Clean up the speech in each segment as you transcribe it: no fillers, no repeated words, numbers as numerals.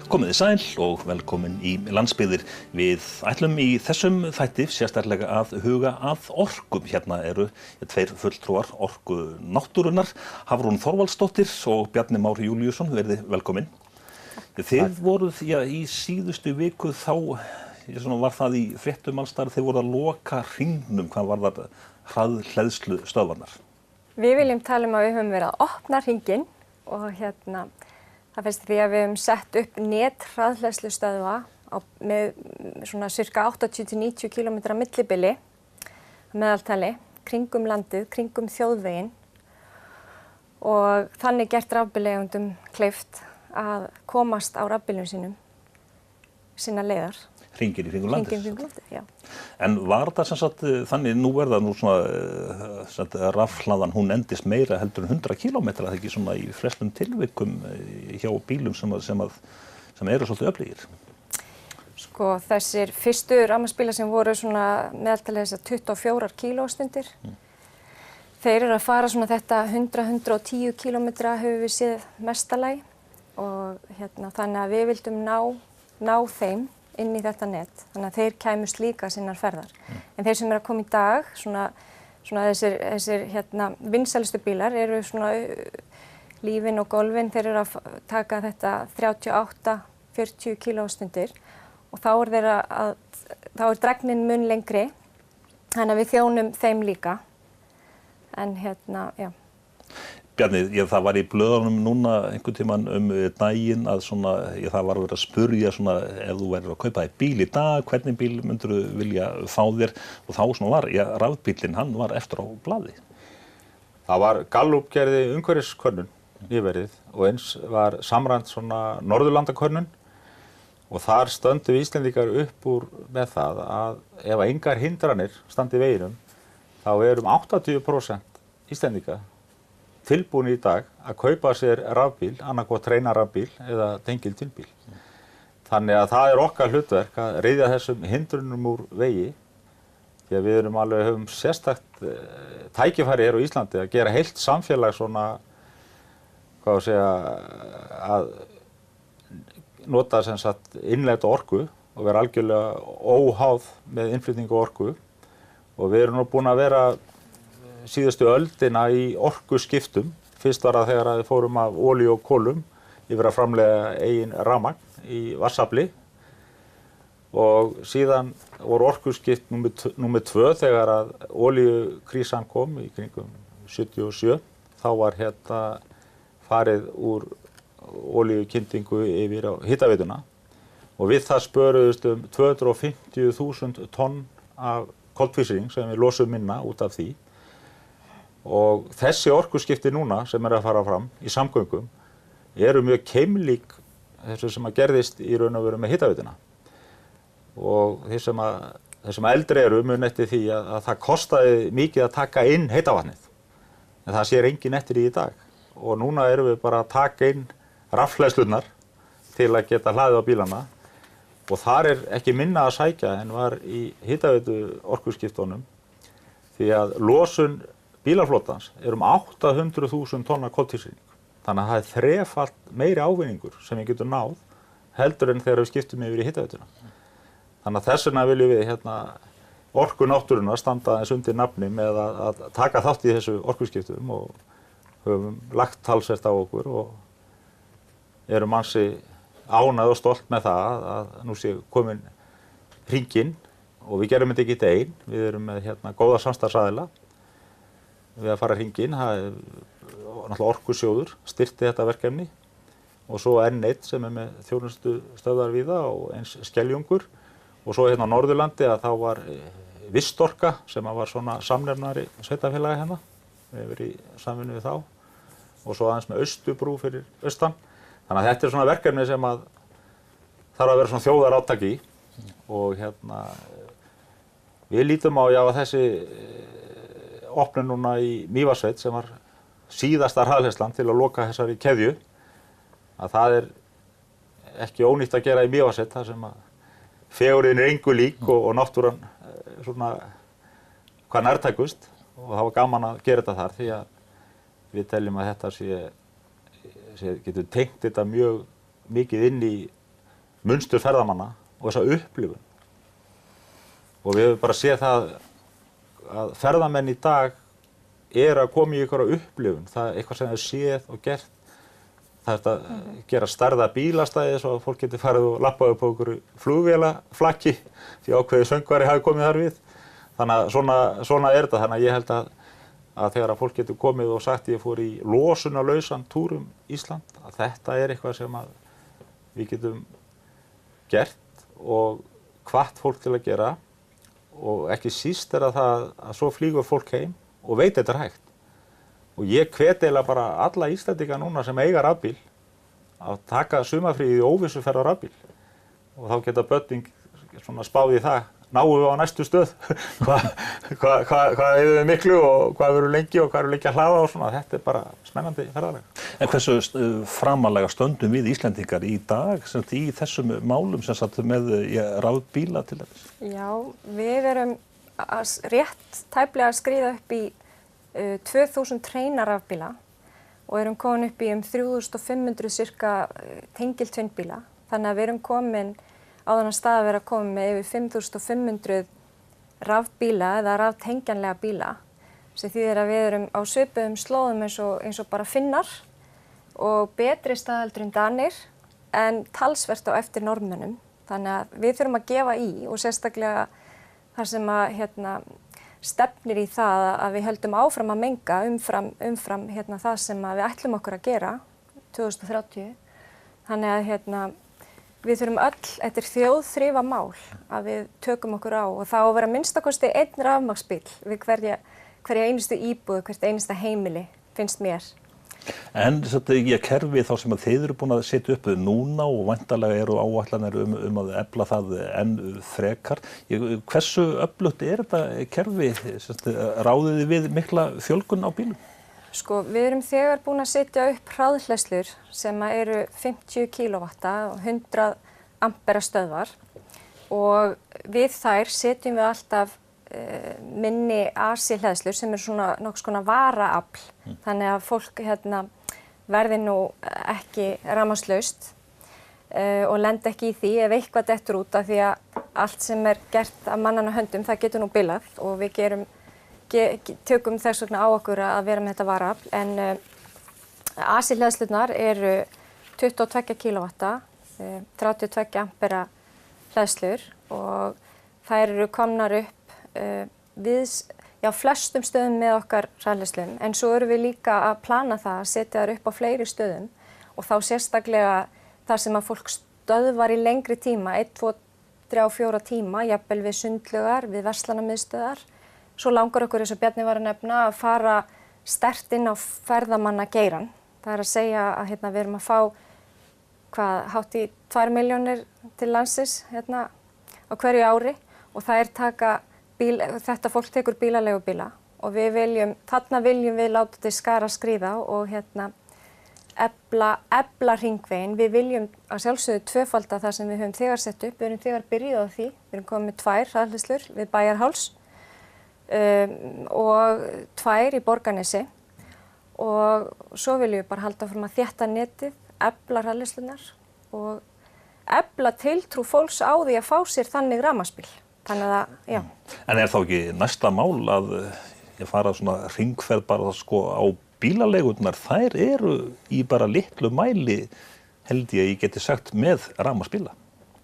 Komið þið sæl og velkomin í Landsbyggðir. Við ætlum í þessum þætti sérstaklega að huga að orkum. Hérna eru tveir fulltrúar orku náttúrunnar, Hafrún Þorvaldsdóttir og Bjarni Már Júlíusson. Verið velkomin. Þið voruð í síðustu viku þá var það í fréttum alls staðar, þið voruð að loka hringnum hvað varðar hraðhleðslu stöðvarnar. Við viljum tala að við höfum verið að opna hringinn og það felst í því að við höfum sett upp hraðhleðslustöðva með svona cirka 80–90 km millibili meðaltali, kringum landið, kringum þjóðveginn og þannig gert rafbílaeigendum kleift að komast á rafbílum sínum sinna leiðar. Hringinn í kringum landið? Hringinn í kringum landið, já. En var það sem sagt þannig, nú það svona rafhlaðan, hún endist meira heldur en 100 km, það ekki svona í flestum tilvikum hjá bílum sem eru svolítið öflugir? Sko þessir fyrstu rafmagnsbílar sem voru svona meðaltalið þessar 24 kílóstundir, þeir eru að fara svona þetta 100–110 km höfum við séð mestalagi og þannig að við vildum ná þeim inn í þetta net, þannig að þeir kæmust líka sinnar ferðar. En þeir sem eru að koma í dag, svona þessir vinsælustu bílar eru svona lífin og golfin, þeir eru að taka þetta 38–40 kílóstundir og þá er drægnin mun lengri, þannig að við þjónum þeim líka. En já. Bjarni, það var í blöðunum núna einhvern tímann daginn að það var verið að spurja ef þú værir að kaupa þér bíl í dag, hvernig bíl myndirðu vilja fá þér og þá var rafbíllinn, hann var eftir á blaði. Það var Gallup gerði umhverfiskönnun nýverið og eins var samræmt Norðurlandakönnun og þar stöndu við Íslendingar upp úr með það að ef engar hindranir standi í veginum þá eru 80% Íslendinga tilbúin í dag að kaupa sér rafbíl, annarkvort rafbíl eða tengiltvinnbíl. Þannig að það er okkar hlutverk að ryðja þessum hindrunum úr vegi því að við höfum sérstakt tækifæri hér á Íslandi að gera heilt samfélag að nota innlenda orku og vera algjörlega óháð með innflutningu orku og við erum nú búin að vera síðustu öldina í orkuskiptum. Fyrst var það þegar við fórum af olíu og kolum yfir að framleiða eigin rafmagn í vatnsafli og síðan voru orkuskipt númer 2 þegar að olíukrísan kom í kringum 77. Þá var farið úr olíukyndingu yfir á hitaveituna og við það spöruðust 250.000 tonn af koltvísýring sem við losum minna út af því. Og þessi orkuskipti núna sem að fara fram í samgöngum eru mjög keimlík þessu sem að gerðist í raun og veru með hitaveituna. Og þeir sem eldri eru mun eftir því að það kostaði mikið að taka inn heita vatnið. En það sér enginn eftir í dag. Og núna erum við bara að taka inn rafhleðslurnar til að geta hlaðið á bílana. Og þar er ekki minna að sækja en var í hitaveitu orkuskiptunum því að losun bílaflotans er 800.000 tonna koltvísýring. Þannig að það er þrefalt meiri ávinningur sem við getum náð heldur en þegar við skiptum yfir í hitaveituna. Þannig að þess vegna viljum við orku náttúrunnar standa aðeins undir nafni með að taka þátt í þessu orkuskiptum og höfum lagt talsvert á okkur og erum ansi ánægð og stolt með það að nú sé komin hringinn og við gerum þetta ekki einn, við erum með góða samstarfsaðila við að fara hringinn, náttúrulega Orkusjóður styrkti þetta verkefni og svo N1 sem með þjónustustöðvar víða og eins Skeljungur og svo á Norðurlandi að þá var Vistorka sem var samnefnari sveitarfélagi við hefur í samvinnu við þá og svo aðeins með Austurbrú fyrir austan. Þannig að þetta er verkefni sem að þarf að vera þjóðarátaki í og við lítum á að þessi opnun núna í Mývatnssveit sem var síðasta hraðhleðslan til að loka þessari keðju að það er ekki ónýtt að gera í Mývatnssveit þar sem að fegurðin er engu lík og náttúran hvað nærtækust og það var gaman að gera þetta þar því að við teljum að þetta getur tengt þetta mjög mikið inn í munstur ferðamanna og þessa upplifun. Og við höfum bara séð það að ferðamenn í dag að koma í einhverja upplifun. Það er eitthvað sem þau séð og gert. Það að gera stærða bílastæði svo að fólk getur farið og lappað upp á einhverju flugvélaflakki því ákveðið söngvari hafi komið þar við. Þannig að svona er þetta. Þannig að ég held að þegar að fólk getur komið og sagt ég fór í losunarlausan túr Ísland, að þetta er eitthvað sem að við getum gert og hvatt fólk til að gera og ekki síst er að svo flýgur fólk heim og veit þetta er hægt. Og ég hvet eiginlega bara alla Íslendinga núna sem eiga rafbíl að taka sumarfríið í óvissuferð á rafbíl og þá geta börnin svona spáð í það, náum við á næstu stöð, hvað eigum við miklu og hvað verður lengi og hvað verður lengi að hlaða og svona, þetta er bara spennandi ferðalag. En hversu framarlega stöndum við Íslendingar í dag í þessum málum sem sagt með rafbíla til þess? Já, við erum rétt tæplega að skríða upp í 2000 hreina rafbíla og erum komin upp í 3500 cirka tengiltvinnbíla. Þannig að við erum komin á þennan stað að vera komin með yfir 5500 rafbíla eða raftengjanlega bíla sem þýðir að við erum á svipuðum slóðum eins og bara Finnar og betri staðaldur en Danir en talsvert á eftir Norðmönnum. Þannig að við þurfum að gefa í og sérstaklega þar sem að stefnir í það að við höldum áfram að menga umfram það sem við ætlum okkur að gera 2030. Þannig að við þurfum öll, þetta er þjóðþrifamál að við tökum okkur á og þá að vera minnstakosti einn rafmagnsbíl við hverja einustu íbúð, hvert einasta heimili, finnst mér. En kerfi þá sem að þið eru búin að setja upp núna og væntanlega eru áætlanir að efla það enn frekar. Hversu öflugt er þetta kerfi? Ráðið þið við mikla fjölgun á bílum? Sko, við erum þegar búin að setja upp hraðhleðslur sem eru 50 kW og 100 ampera stöðvar og við þær setjum við alltaf minni AC-hleðslur sem eru svona nokkuð svona varaafl. Þannig að fólk verði nú ekki rafmagnslaust og lendi ekki í því ef eitthvað dettur út af því að allt sem er gert af mannanna höndum það getur nú bilað og við tökum þess vegna á okkur að vera með þetta varaafl. En AC-hleðslurnar eru 22 kW, 32 ampera hleðslur og þær eru komnar upp við flestum stöðum með okkar rafhleðslum en svo erum við líka að plana það að setja þær upp á fleiri stöðum og þá sérstaklega þar sem að fólk stöðvar í lengri tíma, 1, 2, 3, 4 tíma, jafnvel við sundlaugar, við verslunarmiðstöðvar. Svo langar okkur eins og Bjarni var að nefna að fara sterkt inn á ferðamannageirann. Það er að segja að við erum að fá hátt í 2 milljónir til landsins á hverju ári og það er þetta fólk tekur bílaleigubíla og þarna viljum við láta til skara skríða og efla hringveginn. Við viljum að sjálfsögðu tvöfalda það sem við höfum þegar sett upp. Við erum þegar byrjuð á því. Við erum komið með 2 hraðhleðslur við Bæjarháls og 2 í Borgarnesi og svo viljum við bara halda áfram að þétta netið, efla hraðhleðslunar og efla tiltrú fólks á því að fá sér þannig rafmagnsbíl. Þannig að, já. En er þá ekki næsta mál að fara svona hringferð bara á bílaleigurnar? Þær eru í bara litlu mæli, held ég geti sagt, með rafmagnsbíla.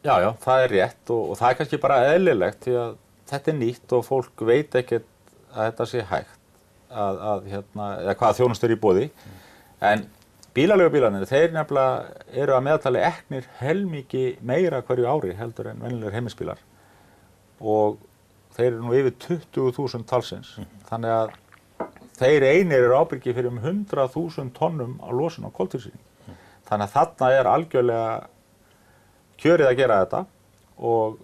Já, það er rétt og það er kannski bara eðlilegt því að þetta er nýtt og fólk veit ekkert að þetta sé hægt eða hvaða þjónusta er í boði. En bílaleigubílarnir, þeir nefnilega eru að meðaltali eknir helmingi meira hverju ári heldur en venjulegir heimilisbílar. Og þeir eru nú yfir 20.000 talsins. Þannig að þeir einir eru ábyrgir fyrir 100.000 tonnum á losun á koltvísýring. Þannig að þarna er algjörlega kjörið að gera þetta og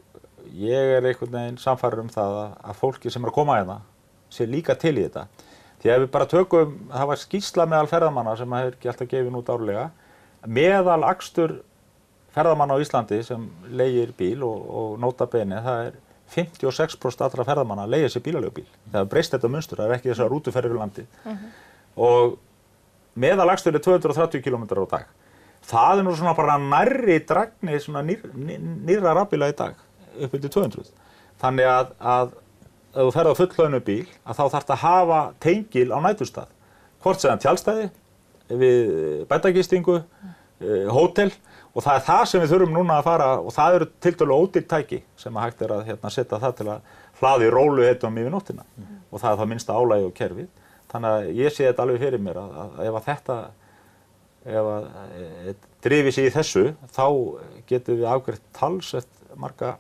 ég er einhvern veginn sannfærður það að fólki sem er að koma hérna sé líka til í þetta. Því að við bara tökum, það var skýrsla meðal ferðamanna sem hefur ekki alltaf gefin út árlega, meðal akstur ferðamanna á Íslandi sem leigir bíl og nota bene, það er 56% allra ferðamanna leigja sér bílaleigubíl. Það hefur breyst þetta munstur, það er ekki þessar rútuferðir við landið. Og meðalakstur er 230 km á dag. Það nú svona bara nærri dragni svona nýrra rafbíla í dag, upp undir 200. Þannig að ef þú ferð á fullhlaðnu bíl, að þá þarftu að hafa tengil á næturstað. Hvort sem tjaldstæði, við bætagistingu, hótel, og það það sem við þurfum núna að fara, og það eru tiltölulega ódýr tæki sem að hægt að setja það til að hlaða í róluheitum yfir nóttina. Og það það minnsta álagi á kerfið. Þannig að ég sé þetta alveg fyrir mér að ef að drifi sig í þessu, þá getum við afgreitt talsvert marga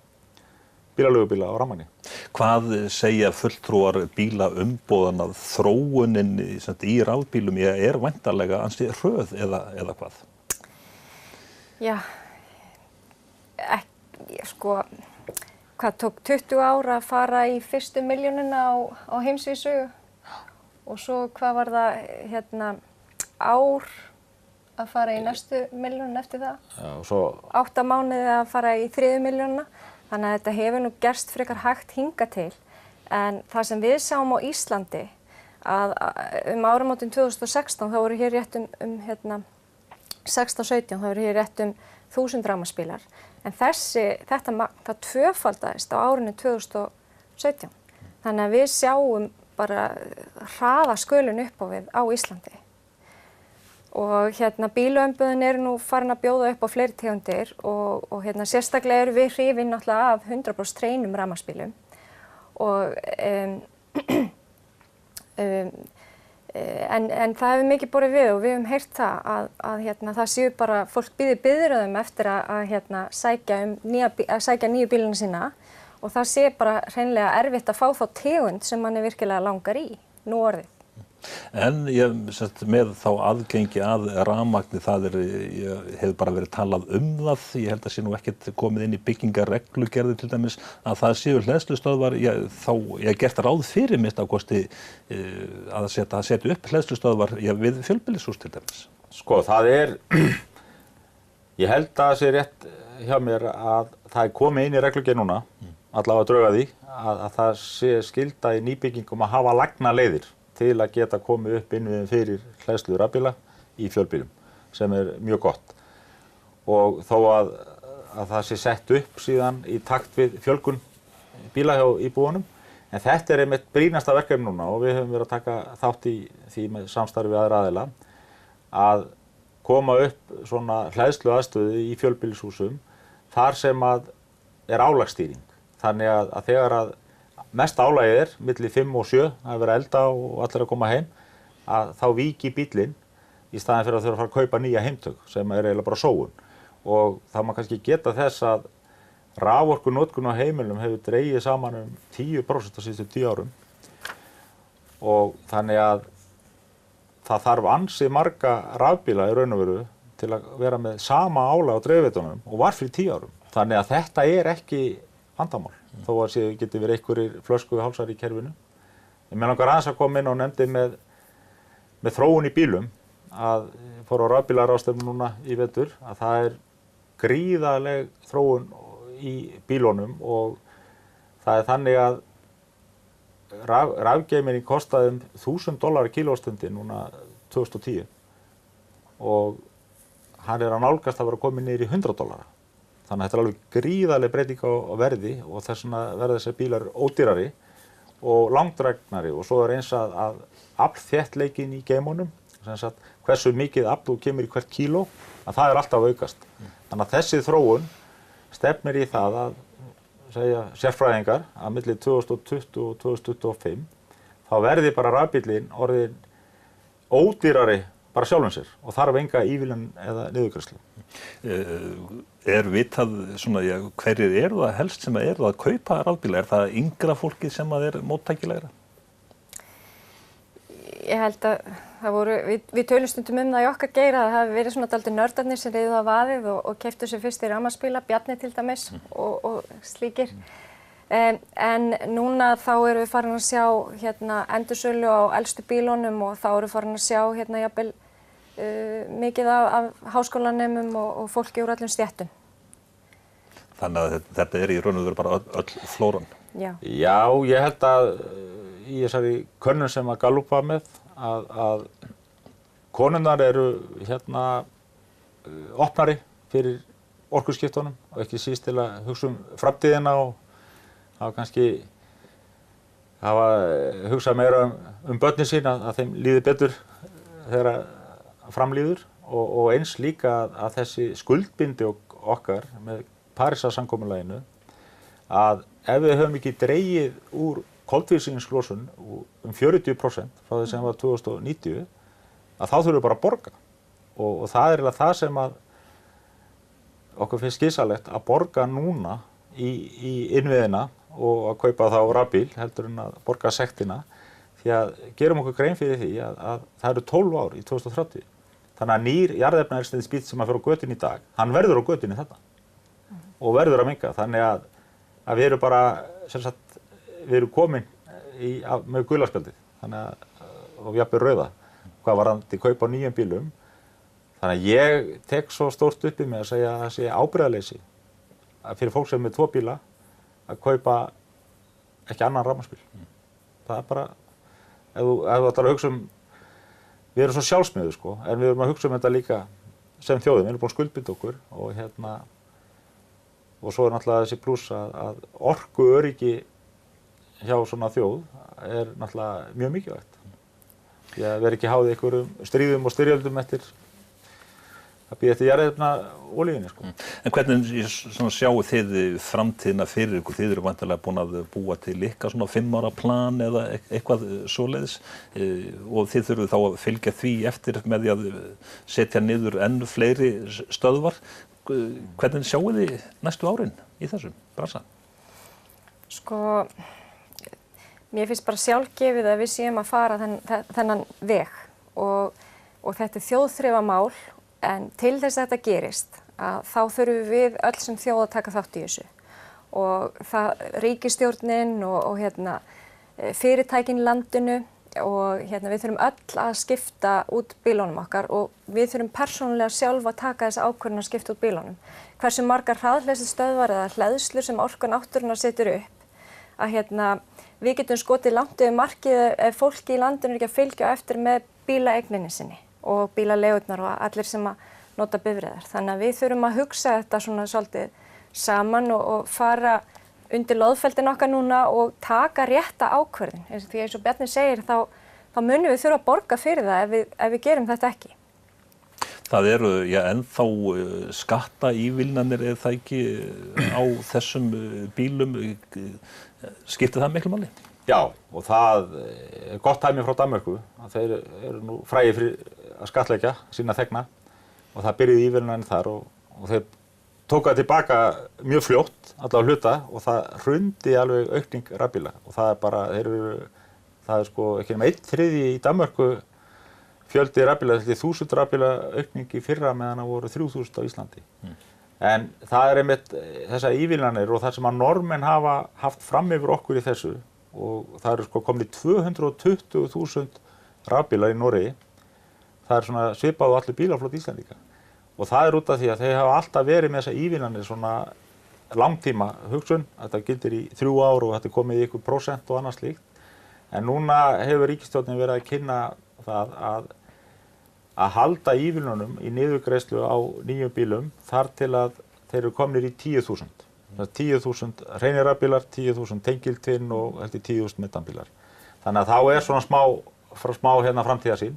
bílaleigubíla á rafmagni. Hvað segja fulltrúar bílaumboðan að þróunin í rafbílum er væntanlega ansi hröð eða hvað? Já, sko, hvað tók 20 ár að fara í fyrstu milljónina á heimsvísu og svo hvað var það ár að fara í næstu milljón eftir það. Já, og svo 8 mánuði að fara í 3. milljónina. Þannig að þetta hefur nú gerst frekar hægt hingað til. En það sem við sáum á Íslandi að áramótin 2016 þá voru hér rétt 16-17 þá voru hér rétt 1000 rafmagnsbílar. En þetta magn það tvöfaldaðist á árinu 2017. Þannig að við sjáum bara hraða skölun upp á við á Íslandi. Og bílaumboðin eru nú farin að bjóða upp á fleiri tegundir og sérstaklega eru við hrifin náttúrulega af 100% hreinum rafmagnsbílum. Og en það hefur mikið borið við og við höfum heyrt það að það séu bara fólk bíði biðröðum eftir að sækja nýju bílana sína og það sé bara hreinlega erfitt að fá þá tegund sem manni virkilega langar í nú orðið. En með þá aðgengi að rafmagni, hefur bara verið talað það, ég held að sé nú ekkert komið inn í byggingarreglugerðir til dæmis, að það séu hleðslustöðvar, þá gert ráð fyrir minnstakosti að setja upp hleðslustöðvar við fjölbýlishús til dæmis. Sko, ég held að það sé rétt hjá mér að það komið inn í reglugerð núna, allavega drauga því, að það sé skylda í nýbyggingum að hafa lagnaleiðir til að geta komið upp innviðum fyrir hleðslu rafbíla í fjölbýlum, sem mjög gott. Og þó að það sé sett upp síðan í takt við fjölgun bíla hjá íbúunum, en þetta einmitt brýnasta verkefni núna og við höfum verið að taka þátt í því með samstarfi við aðra aðila að koma upp svona hleðslu aðstöðu í fjölbýlishúsum þar sem að álagsstýring. Þannig að þegar að mest álagið milli 5 og 7, að vera elda og allir að koma heim, að þá víki bíllinn í staðinn fyrir að þurfa að fara að kaupa nýja heimtök sem eiginlega bara sóun. Og það má kannski geta þess að raforkunotkun á heimilum hefur dregið saman 10% á síðustu 10 árum. Og þannig að það þarf ansi marga rafbíla í raun og veru til að vera með sama álag á dreifveitunum og var fyrir 10 árum. Þannig að þetta ekki vandamál. Þó að geti verið einhverjir flöskuhálsar í kerfinu. Ég langar aðeins að koma inn og nefndi með þróun í bílum að fór á rafbílaráðstefnu núna í vetur að það gríðarleg þróun í bílunum og það þannig að rafgeyminn kostaði $1.000 kílóvattstundin núna 2010 og hann að nálgast að vera komið niður í $100. Þannig að þetta alveg gríðarleg breyting á verði og þess vegna verða þessar bílar ódýrari og langdrægnari og svo eins að aflþéttleikinn í geymunum, hversu mikið afl þú kemur í hvert kíló, að það alltaf aukast. Þannig að þessi þróun stefnir í það að segja sérfræðingar að milli 2020 og 2025 þá verði bara rafbíllinn orðinn ódýrari bara sjálfum sér og þarf enga ívilnun eða niðurgreiðslu. Vitað hverjir eru það helst sem eru að kaupa rafbíla? Það yngra fólkið sem móttækilegra? Ég held að við tölum stundum það í okkar geira að það hafi verið svona dálítið nördarnir sem reiðu á vaðið og keyptu sér fyrst í rafmagnsbíla, Bjarni til dæmis og slíkir. En núna þá erum við farin að sjá endursölu á elstu bílunum og þá erum við farin að sjá jafnvel mikið af háskólanemum og fólki úr öllum stéttum. Þannig að þetta í raun og veru bara öll flóran? Já. Já, ég held að í þessari könnun sem að Gallup var með að konurnar eru opnari fyrir orkuskiptunum og ekki síst til að hugsa framtíðina og hafa kannski hugsað meira börnin sín að þeim líði betur þegar framlíður og eins líka að þessi skuldbindi okkar með Parísarsamkomulaginu að ef við höfum ekki dregið úr koltvísýringslosun 40% frá því sem var 2090 að þá þurfum við bara að borga og það er það sem að okkur finnst skynsamlegt að borga núna í innviðina og að kaupa þá rafbíl heldur en að borga sektina því að gerum okkur grein fyrir því að það eru 12 ár í 2030. Þannig að nýr jarðefnaeldsneytisbíll sem að fer á götunni í dag, hann verður á götunni þarna og verður að menga. Þannig að við erum bara, sem sagt, við erum komin með gulaspjaldið, og jafnvel rauða, hvað varðandi kaup á nýjum bílum. Þannig að ég tek svo stórt upp í mig að segja að það sé ábyrgðarleysi fyrir fólk sem er með 2 bíla að kaupa ekki annan rafmagnsbíl. Það er bara, ef þú ætlar að hugsa við erum svo sjálfsmiður sko, en við erum að hugsa þetta líka sem þjóðin, við erum búin að skuldbinda okkur og svo er náttúrulega þessi plús að orkuöryggi hjá svona þjóð er náttúrulega mjög mikilvægt. Því að vera ekki háð einhverjum stríðum og styrjöldum eftir að býða eftir jarðefnaolíunni sko. En hvernig sjáu þið framtíðina fyrir ykkur? Þið eru væntanlega búin að búa til ykkar svona 5 ára plan eða eitthvað svoleiðis og þið þurfið þá að fylgja því eftir með því að setja niður enn fleiri stöðvar. Hvernig sjáu þið næstu árin í þessum bransa? Sko, mér finnst bara sjálfgefið að við séum að fara þennan veg og þetta er þjóðþrifamál. En til þess að þetta gerist, þá þurfum við öll sem þjóð að taka þátt í þessu. Og ríkisstjórnin og fyrirtækin í landinu og við þurfum öll að skipta út bílunum okkar og við þurfum persónulega sjálf að taka þessa ákvörðun að skipta út bílunum. Hversu margar hraðhleðslustöðvar eða hleðslur sem Orka náttúrunnar setur upp, að við getum skotið langt yfir markið ef fólki í landinu er ekki að fylgja eftir með bílaeigninni sinni og bílaleigurnar og allir sem að nota bifreiðar. Þannig að við þurfum að hugsa þetta svona svolítið saman og fara undir loðfeldin okkar núna og taka rétta ákvörðun. Því eins og Bjarni segir þá munum við þurfa að borga fyrir það ef við gerum þetta ekki. Það eru ennþá skattaívilnanir eða það ekki á þessum bílum. Skiptir það miklu máli? Já, og það er gott dæmi frá Danmörku að þeir eru nú frægir fyrir að skattleggja sína þegna og það byrjuði ívilnanir þar og þeir tóku það tilbaka mjög fljótt, allavega hluta og það hrundi alveg aukning rafbíla og það er bara, það er sko ekki nema 1/3 í Danmörku fjöldi rafbíla, þetta er 1000 rafbíla aukning í fyrra meðan það voru 3000 á Íslandi. En það er einmitt þessar ívilnanir og það sem að Norðmenn hafa haft fram yfir okkur í þessu og það eru sko komin 220.000 rafbílar í Noregi. Það er svona svipað á allir bílaflott Íslendinga. Og það er út af því að þeir hafa alltaf verið með þessar ívilnanir svona langtíma hugsun. Þetta gildir í 3 ár og þetta er komið í ykkur prósent og annað slíkt. En núna hefur ríkisstjórnin verið að kynna það að halda ívilnunum í niðurgreiðslu á nýjum bílum þar til að þeir eru komnir í 10.000. 10.000 hreinir rafbílar, 10.000 tengiltvinn og 10.000 metanbílar. Þannig að þá er svona smá framtíðarsýn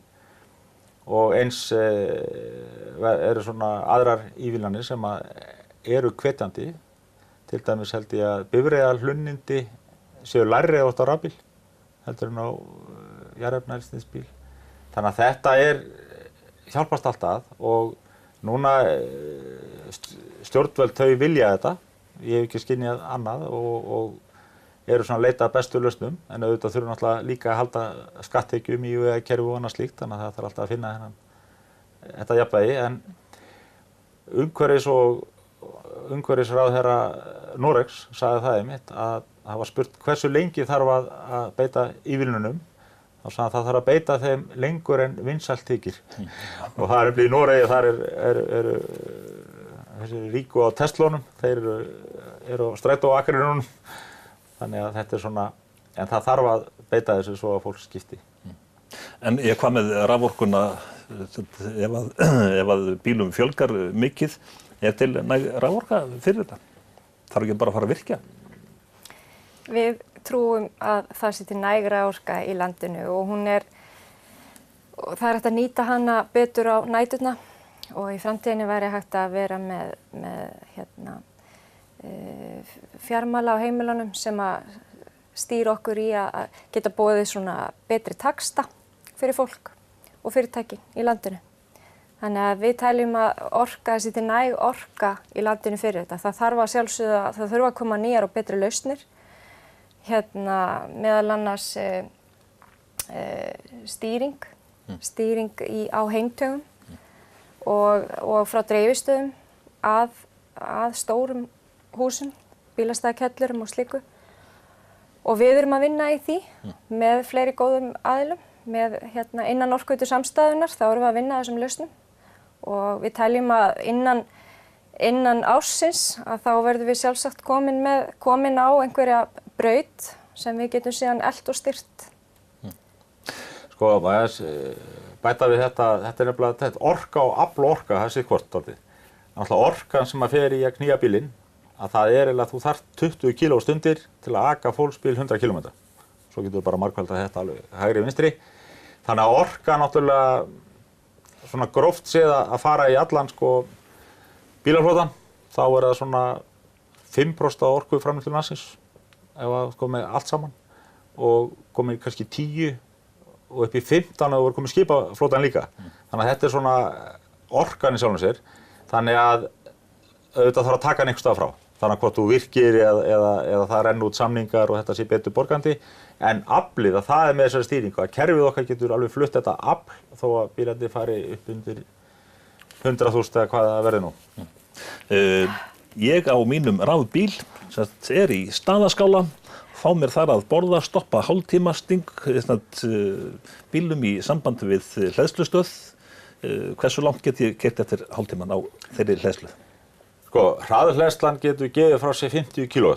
og eins eru svona aðrar ívilnanir sem eru hvetjandi. Til dæmis held ég að bifreiðahlunnindi séu lægri á rafbíl heldur en á jarðefnaeldsneytisbíl. Þannig að þetta hjálpast alltaf og núna stjórnvöld þau vilja þetta. Ég hef ekki skynjað annað og eru svona að leita að bestu lausnum en auðvitað þurfum náttúrulega líka að halda skatttekjum í kerfi og annað slíkt þannig að það þarf alltaf að finna þetta jafnvægi en umhverfisráðherra Noregs sagði það einmitt að það var spurt hversu lengi þarf að beita ívilnunum þá sagði að það þarf að beita þeim lengur en vinsælt þykir og það er í Noregi þar eru þessi ríku á Teslunum, þeir eru á strætó akrinunum, þannig að þetta er svona, en það þarf að beita þessu svo að fólk skipti. En hvað með raforkuna, ef að bílum fjölgar mikið, til næg raforka fyrir þetta? Þarf ekki bara að fara að virkja? Við trúum að það sé til næg raforka í landinu og það er hægt að nýta hana betur á næturnar og í framtíðinni væri hægt að vera með fjarmala á heimilunum sem að stýra okkur í að geta boðið svona betri taxta fyrir fólk og fyrirtæki í landinu. Þannig að við teljum að þessi til næg orka í landinu fyrir þetta. Það þarf að sjálfsögða, það þurfa að koma nýjar og betri lausnir. Meðal annars stýring á heimtögum og frá dreifistöðum að stórum húsum, bílastæðakellurum og slíku. Og við erum að vinna í því með fleiri góðum aðilum, með innan Orkuveitu samstæðunnar, þá erum við að vinna að þessum lausnum. Og við teljum að innan ársins að þá verðum við sjálfsagt komin á einhverja braut sem við getum síðan elt og styrt. Sko, bæta við þetta er nefnilega orka og aflorka, það sé hvort orðið. Náttúrulega orkan sem að fer í að knýja bílinn, að það er eiginlega að þú þarft 20 km/stundir til að aka fólksbíl 100 km. Svo getur við bara margfaldað þetta alveg hægri vinstri. Þannig að orka náttúrulega svona gróft séð að fara í allan bílaflotan, þá er það svona 5% af orku framleiðslu landsins ef að komið allt saman og komið kannski 10 og upp í 15 ef það voru komið skipaflotan líka. Þannig að þetta er svona orkan í sjálfum sér. Þannig að auðvitað þarf að taka hann einhvers staðar frá. Þannig að hvort þú virkir eða það renn út samningar og þetta sé betur borgandi. En aflið, að það er með þessari stýringu, að kerfið okkar getur alveg flutt þetta afl þó að bílarnir fari upp undir 100.000 eða hvað það verði nú. Ég á mínum rafbíl, sem í Staðaskála, fá mér þar að borða, stoppa hálftíma, sting bílum í sambandi við hleðslustöð. Hversu langt get ég keyrt eftir hálftíman á þeirri hleðslu? Sko, hraðhleðslan getur gefið frá sér 50 kW.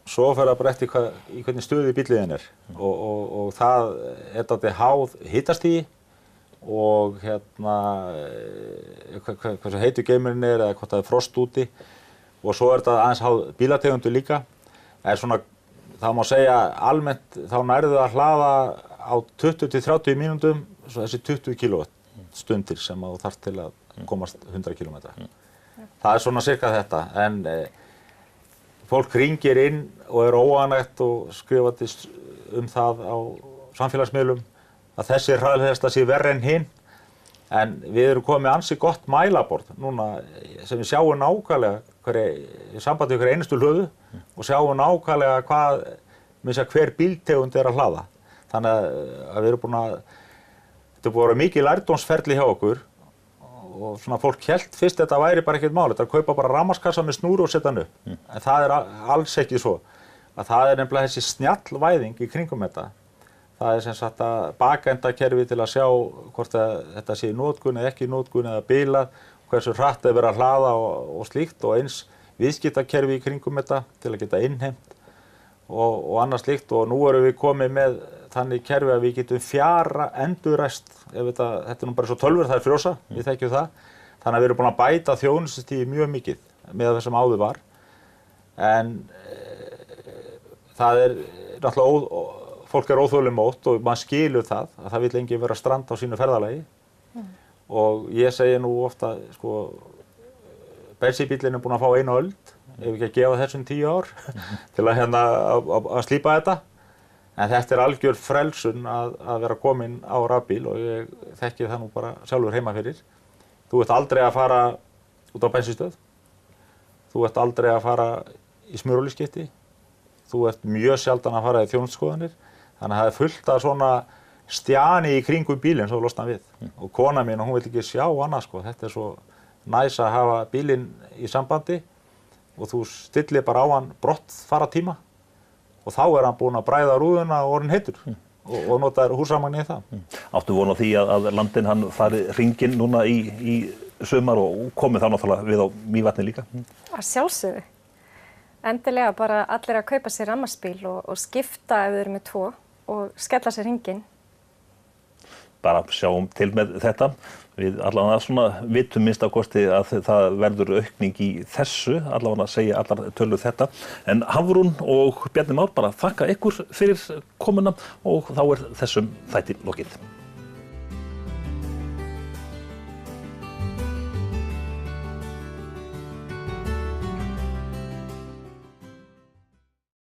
Svo fer það bara eftir í hvernig stöðu bíllinn er. Og það er dálítið háð hitastigi og hversu heitur geimurinn er eða hvort það er frost úti. Og svo er þetta aðeins háð bílategundu líka. Það má segja almennt þá nærðu að hlaða á 20-30 mínútum þessi 20 kW stundir sem þú þarft til að komast 100 km. Það er svona cirka þetta, en fólk hringir inn og er óánægt og skrifandi það á samfélagsmiðlum að þessi hraðhleðsla sé verri en hinn. En við erum komið ansi gott mælaborð núna sem við sjáum nákvæmlega í sambandi við hverja einustu hlöðu og sjáum nákvæmlega hver bíltegund er að hlaða. Þannig að við erum þetta er búið að vera mikið lærdómsferli hjá okkur og svona fólk hélt fyrst þetta væri bara ekkert mál, þetta kaupa bara rafmagnskassa með snúru og setja hann upp. En það er alls ekki svo. Að það er nefnilega þessi snjallvæðing í kringum þetta. Það er sem sagt að bakendakerfi til að sjá hvort þetta sé í notkun eða ekki í notkun eða bilað, hversu hratt er verið að hlaða og slíkt og eins viðskiptakerfi í kringum þetta til að geta innheimt og annað slíkt og nú erum við komið með þannig kerfi að við getum endurræst. Þetta er nú bara svo tölvur, það er frjósa, við þekkjum það. Þannig að við erum búin að bæta þjónustustigið mjög mikið með það sem áður var. En það er náttúrulega, fólk er óþolinmótt og maður skilur að það vill enginn vera strand á sínu ferðalagi. Og ég segi nú ofta, bensínbíllinn er búin að fá 1 öld, ef ekki að gefa þessum 10 ár til að slípa þetta. En þetta er algjör frelsun að vera komin á rafbíl og ég þekki það nú bara sjálfur heima fyrir. Þú ert aldrei að fara út á bensínstöð. Þú ert aldrei að fara í smurolíuskipti. Þú ert mjög sjaldan að fara í þjónustuskoðanir. Þannig að það er fullt af svona stjani í kringum bílinn svo losna við. Og kona mín, hún vill ekki sjá annað Þetta er svo næs að hafa bílinn í sambandi og þú stillir bara á hann brottfaratíma. Og þá er hann búinn að bræða rúðuna og orðinn heitur og notaður húsrafmagn í það. Áttu von á því að landinn hann fari hringinn núna í sumar og komið þá náttúrulega við á Mývatni líka? Að sjálfsögðu. Endilega bara allir að kaupa sér rafmagnsbíl og skipta ef þau eru með 2 og skella sér hringinn. bara sjáum til með þetta. Við allavega svona vitum minnst á kosti að það verður aukning í þessu, allavega segja allar tölur þetta. En Hafrún og Bjarni Már bara þakka ykkur fyrir komuna og þá þessum þætti lokið.